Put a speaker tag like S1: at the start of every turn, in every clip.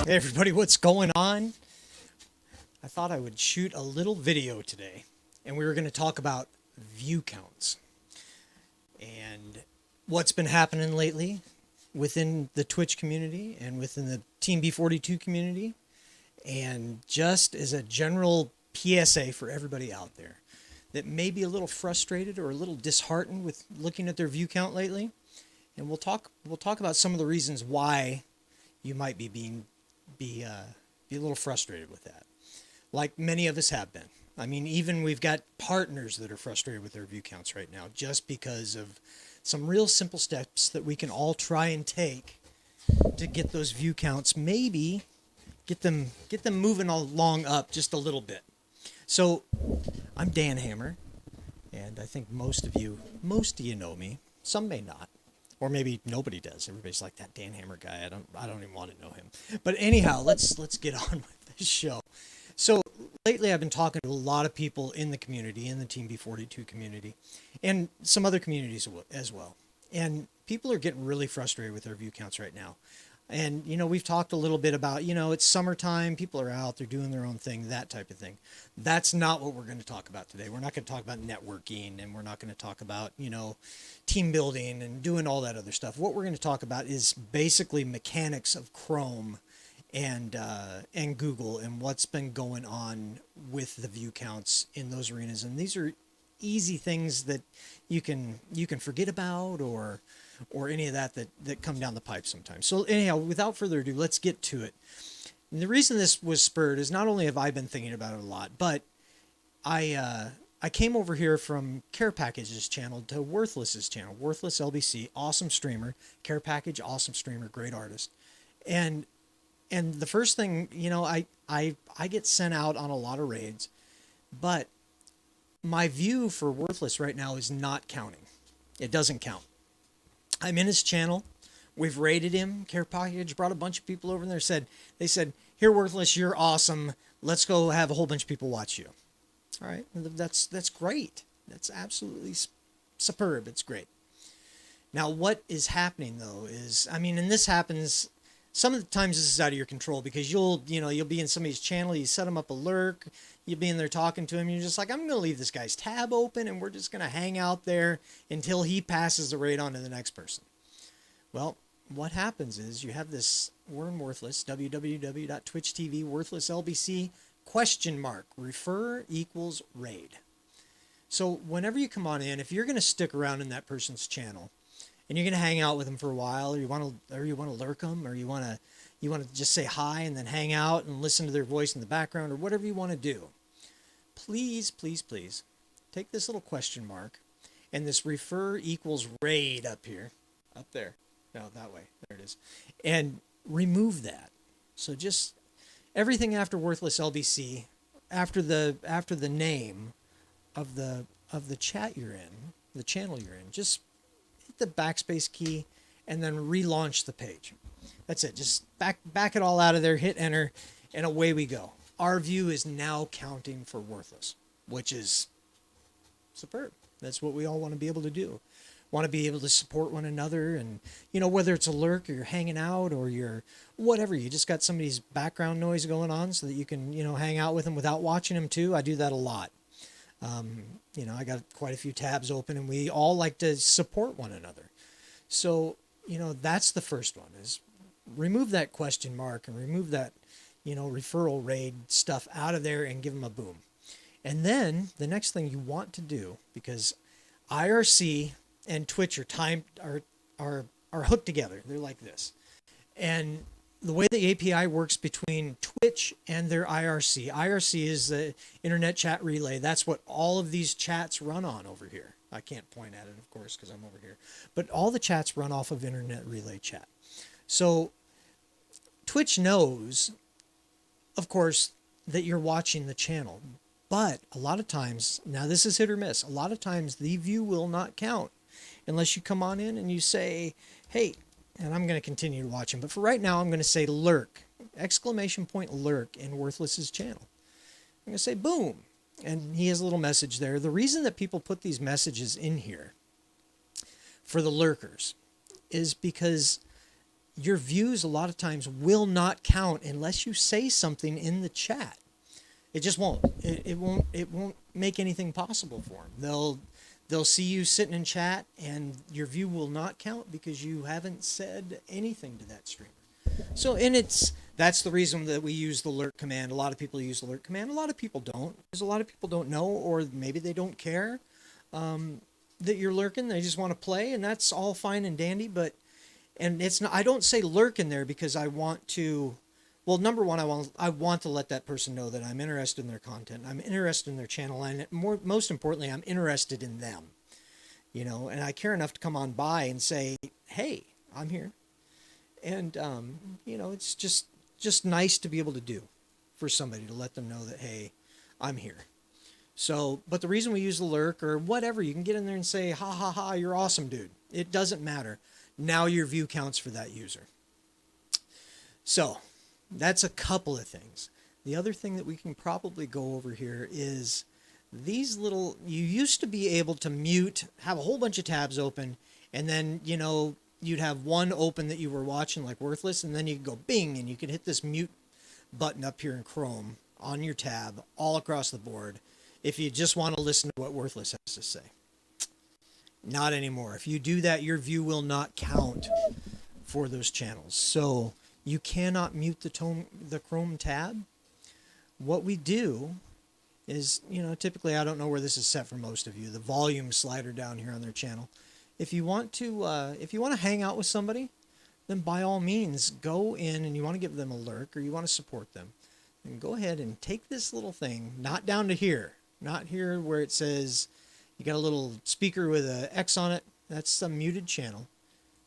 S1: Hey everybody, what's going on? I thought I would shoot a little video today, and we were going to talk about view counts and what's been happening lately within the Twitch community and within the TeamB42 community, and just as a general PSA for everybody out there that may be a little frustrated or a little disheartened with looking at their view count lately. And we'll talk about some of the reasons why you might be a little frustrated with that, like many of us have been. I mean, even we've got partners that are frustrated with their view counts right now, just because of some real simple steps that we can all try and take to get those view counts, maybe get them moving along up just a little bit. So I'm Danhammur, and I think most of you know me. Some may not. Or maybe nobody does. Everybody's like, that Danhammur guy. I don't even want to know him. But anyhow, let's get on with this show. So lately I've been talking to a lot of people in the community, in the TeamB42 community, and some other communities as well. And people are getting really frustrated with their view counts right now. And, we've talked a little bit about, it's summertime, people are out, they're doing their own thing, that type of thing. That's not what we're going to talk about today. We're not going to talk about networking, and we're not going to talk about, team building and doing all that other stuff. What we're going to talk about is basically mechanics of Chrome and Google, and what's been going on with the view counts in those arenas. And these are easy things that you can forget about, or any of that come down the pipe sometimes. So anyhow, without further ado, let's get to it. And the reason this was spurred is not only have I been thinking about it a lot, but I came over here from Care Package's channel to Worthless's channel. Worthless LBC, awesome streamer. Care Package, awesome streamer, great artist. And the first thing, I get sent out on a lot of raids, but my view for Worthless right now is not counting. It doesn't count. I'm in his channel. We've rated him. Care Package brought a bunch of people over there. They said, "Here, Worthless, you're awesome. Let's go have a whole bunch of people watch you." All right, that's great. That's absolutely superb. It's great. Now, what is happening though is, and this happens. Some of the times this is out of your control, because you'll be in somebody's channel, you set them up a lurk, you'll be in there talking to him, you're just like, I'm going to leave this guy's tab open, and we're just going to hang out there until he passes the raid on to the next person. Well, what happens is you have this, we're in Worthless, www.twitch.tv, Worthless LBC, refer equals raid. So whenever you come on in, if you're going to stick around in that person's channel, and you're going to hang out with them for a while, or you want to lurk them, or you want to just say hi and then hang out and listen to their voice in the background, or whatever you want to do, please, please, please take this little question mark and this refer equals raid up there. No, that way. There it is. And remove that. So just everything after Worthless LBC, after the name of the chat you're in, the channel you're in, just the backspace key and then relaunch the page. That's it. Just back it all out of there, hit enter, and away we go. Our view is now counting for Worthless, which is superb. That's what we all want to be able to do. Want to be able to support one another, and whether it's a lurk, or you're hanging out, or you're whatever, you just got somebody's background noise going on so that you can hang out with them without watching them too. I do that a lot. I got quite a few tabs open, and we all like to support one another. So, that's the first one, is remove that question mark and remove that, referral raid stuff out of there and give them a boom. And then the next thing you want to do, because IRC and Twitch are hooked together. They're like this. And the way the API works between Twitch and their IRC is the Internet Chat Relay. That's what all of these chats run on over here. I can't point at it, of course, because I'm over here. But all the chats run off of Internet Relay Chat. So Twitch knows, of course, that you're watching the channel. But a lot of times, now this is hit or miss, a lot of times the view will not count unless you come on in and you say, hey, and I'm going to continue watching, but for right now, I'm going to say lurk, ! Lurk in Worthless's channel. I'm going to say boom, and he has a little message there. The reason that people put these messages in here for the lurkers is because your views a lot of times will not count unless you say something in the chat. It just won't. It won't make anything possible for them. They'll see you sitting in chat, and your view will not count because you haven't said anything to that streamer. So, and that's the reason that we use the alert command. A lot of people use the alert command. A lot of people don't, because a lot of people don't know, or maybe they don't care that you're lurking. They just want to play, and that's all fine and dandy. But it's not. I don't say lurk in there because I want to. Well, number one, I want to let that person know that I'm interested in their content. I'm interested in their channel, and most importantly, I'm interested in them. And I care enough to come on by and say, "Hey, I'm here," and it's just nice to be able to do for somebody to let them know that, hey, I'm here. So, but the reason we use the lurk or whatever, you can get in there and say, ha ha ha, you're awesome, dude. It doesn't matter. Now your view counts for that user. So that's a couple of things. The other thing that we can probably go over here is these little, you used to be able to mute, have a whole bunch of tabs open, and then, you'd have one open that you were watching like Worthless, and then you could go bing, and you could hit this mute button up here in Chrome on your tab all across the board if you just want to listen to what Worthless has to say. Not anymore. If you do that, your view will not count for those channels. So you cannot mute the Chrome tab. What we do is, typically, I don't know where this is set for most of you, the volume slider down here on their channel. If you want to hang out with somebody, then by all means go in, and you want to give them a lurk or you want to support them, then go ahead and take this little thing, not down to here, not here where it says you got a little speaker with an X on it. That's a muted channel.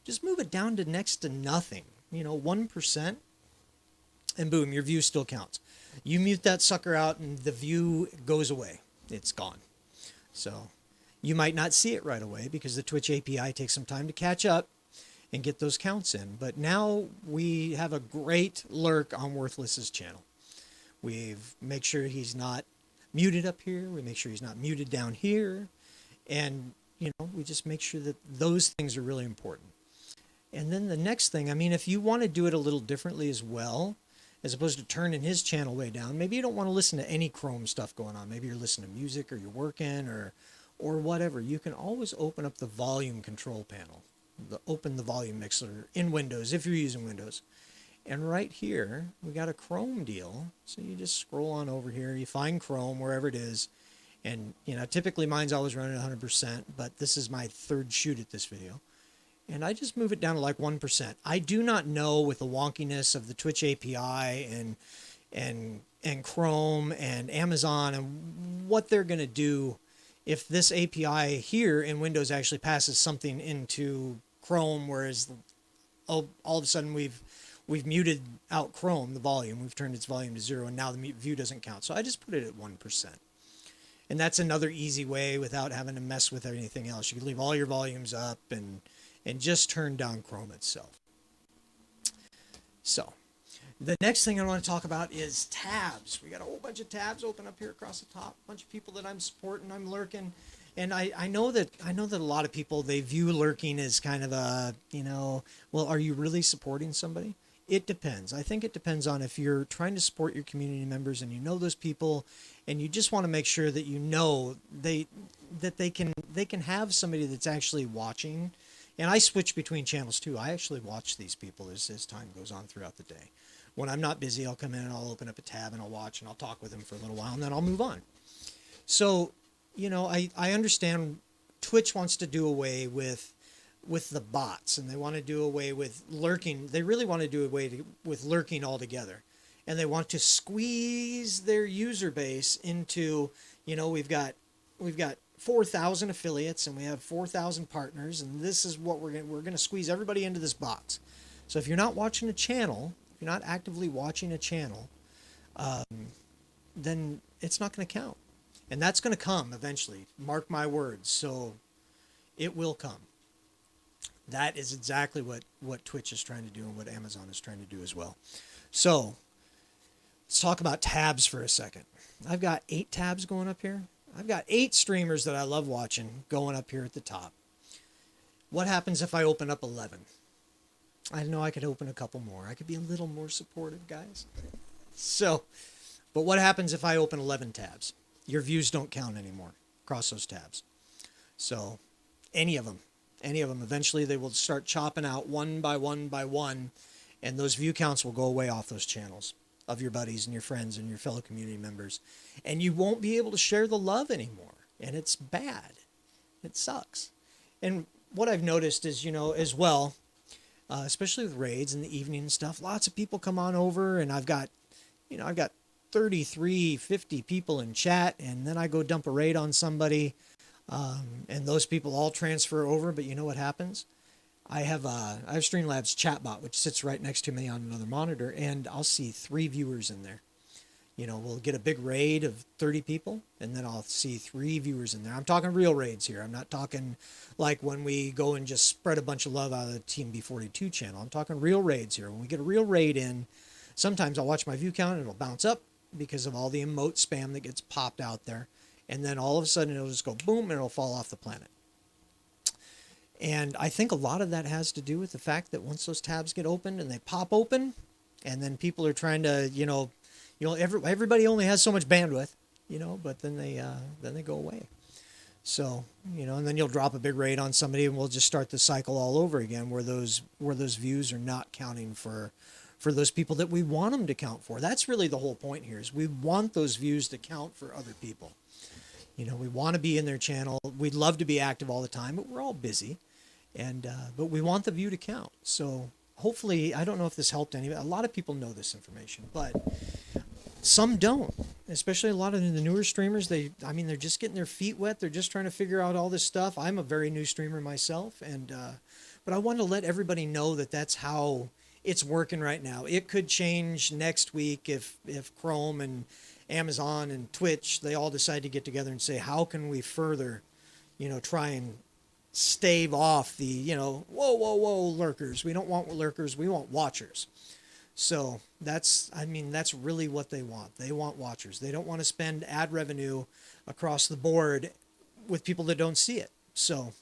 S1: Just move it down to next to nothing, 1%, and boom, your view still counts. You mute that sucker out and the view goes away. It's gone. So you might not see it right away because the Twitch API takes some time to catch up and get those counts in. But now we have a great lurk on Worthless's channel. We've make sure he's not muted up here. We make sure he's not muted down here. And, we just make sure that those things are really important. And then the next thing, if you want to do it a little differently as well, as opposed to turning his channel way down, maybe you don't want to listen to any Chrome stuff going on. Maybe you're listening to music or you're working or whatever. You can always open up the volume control panel, open the volume mixer in Windows if you're using Windows. And right here, we got a Chrome deal. So you just scroll on over here, you find Chrome wherever it is. And, typically mine's always running at 100%, but this is my third shoot at this video. And I just move it down to like 1%. I do not know with the wonkiness of the Twitch API and Chrome and Amazon and what they're going to do if this API here in Windows actually passes something into Chrome, whereas all of a sudden we've muted out Chrome, the volume. We've turned its volume to 0, and now the view doesn't count. So I just put it at 1%. And that's another easy way without having to mess with anything else. You can leave all your volumes up and just turn down Chrome itself. So the next thing I want to talk about is tabs. We got a whole bunch of tabs open up here across the top. A bunch of people that I'm supporting, I'm lurking. And I know that a lot of people, they view lurking as kind of a, well, are you really supporting somebody? It depends. I think it depends on if you're trying to support your community members and you know those people and you just want to make sure that they can have somebody that's actually watching. And I switch between channels too. I actually watch these people as time goes on throughout the day. When I'm not busy, I'll come in and I'll open up a tab and I'll watch and I'll talk with them for a little while and then I'll move on. So, I understand Twitch wants to do away with the bots and they want to do away with lurking. They really want to do away with lurking altogether. And they want to squeeze their user base into, we've got 4,000 affiliates and we have 4,000 partners, and this is what we're going to squeeze everybody into this box. So if you're not watching a channel, if you're not actively watching a channel, then it's not going to count. And that's going to come eventually. Mark my words. So it will come. That is exactly what Twitch is trying to do and what Amazon is trying to do as well. So let's talk about tabs for a second. I've got 8 tabs going up here. I've got 8 streamers that I love watching going up here at the top. What happens if I open up 11? I know I could open a couple more. I could be a little more supportive, guys. So, but what happens if I open 11 tabs? Your views don't count anymore across those tabs. So, any of them, eventually they will start chopping out one by one by one, and those view counts will go away off those channels of your buddies and your friends and your fellow community members. And you won't be able to share the love anymore. And it's bad. It sucks. And what I've noticed is, as well, especially with raids in the evening and stuff, lots of people come on over, and I've got 33, 50 people in chat, and then I go dump a raid on somebody, and those people all transfer over. But you know what happens? I have Streamlabs chatbot, which sits right next to me on another monitor, and I'll see 3 viewers in there. We'll get a big raid of 30 people, and then I'll see 3 viewers in there. I'm talking real raids here. I'm not talking like when we go and just spread a bunch of love out of the TeamB42 channel. I'm talking real raids here. When we get a real raid in, sometimes I'll watch my view count and it'll bounce up because of all the emote spam that gets popped out there. And then all of a sudden it'll just go boom and it'll fall off the planet. And I think a lot of that has to do with the fact that once those tabs get opened and they pop open, and then people are trying to, everybody only has so much bandwidth, but then they go away. So, and then you'll drop a big raid on somebody, and we'll just start the cycle all over again, where those views are not counting for those people that we want them to count for. That's really the whole point here, is we want those views to count for other people. We want to be in their channel. We'd love to be active all the time, but we're all busy. And but we want the view to count. So hopefully, I don't know if this helped anybody. A lot of people know this information, but some don't. Especially a lot of the newer streamers. They're just getting their feet wet. They're just trying to figure out all this stuff. I'm a very new streamer myself, and but I want to let everybody know that that's how it's working right now. It could change next week if Chrome and Amazon and Twitch, they all decide to get together and say, how can we further, try and stave off the, whoa, lurkers. We don't want lurkers. We want watchers. So that's really what they want. They want watchers. They don't want to spend ad revenue across the board with people that don't see it. So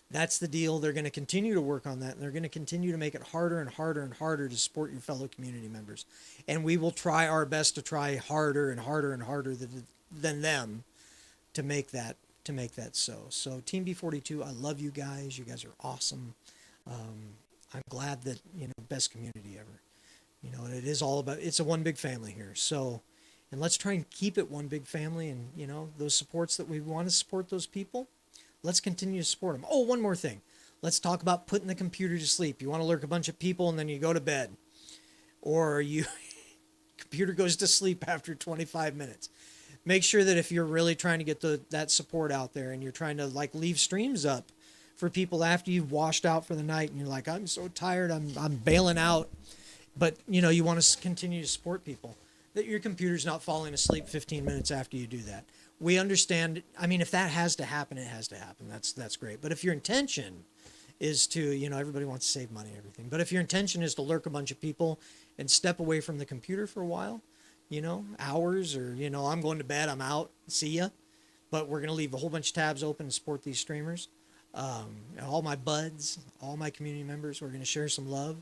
S1: that's the deal. They're going to continue to work on that, and they're going to continue to make it harder and harder and harder to support your fellow community members. And we will try our best to try harder and harder and harder than them to make that so. So TeamB42, I love you guys. You guys are awesome. I'm glad that, best community ever. And it is all about, it's a one big family here. So, and let's try and keep it one big family, and, those supports that we want to support those people, let's continue to support them. Oh, one more thing. Let's talk about putting the computer to sleep. You want to lurk a bunch of people and then you go to bed. Or computer goes to sleep after 25 minutes. Make sure that if you're really trying to get that support out there, and you're trying to leave streams up for people after you've washed out for the night, and you're like, I'm so tired, I'm bailing out. But, you want to continue to support people, that your computer's not falling asleep 15 minutes after you do that. We understand. If that has to happen, it has to happen. That's great. But if your intention is to, everybody wants to save money and everything. But if your intention is to lurk a bunch of people and step away from the computer for a while, hours, or, I'm going to bed, I'm out, see ya. But we're going to leave a whole bunch of tabs open and support these streamers. All my buds, all my community members, we're going to share some love,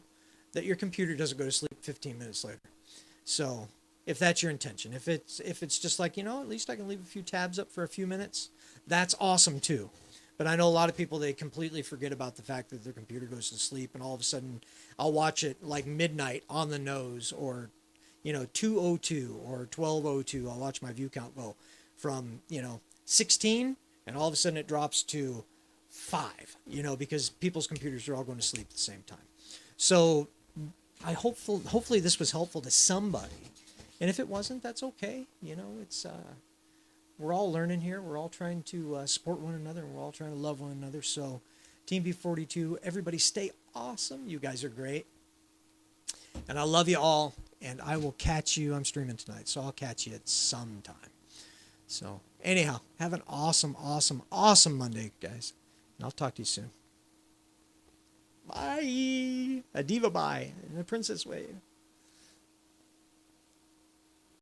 S1: that your computer doesn't go to sleep 15 minutes later. So if that's your intention, if it's just like, at least I can leave a few tabs up for a few minutes, that's awesome too. But I know a lot of people, they completely forget about the fact that their computer goes to sleep, and all of a sudden I'll watch it like midnight on the nose, or 2:02 or 12:02. I'll watch my view count go from 16, and all of a sudden it drops to 5, because people's computers are all going to sleep at the same time. So hopefully this was helpful to somebody. And if it wasn't, that's okay. It's we're all learning here. We're all trying to support one another, and we're all trying to love one another. So TeamB42, everybody stay awesome. You guys are great. And I love you all, and I will catch you. I'm streaming tonight, so I'll catch you at some time. So anyhow, have an awesome, awesome, awesome Monday, guys. And I'll talk to you soon. Bye. A diva bye. In the princess way.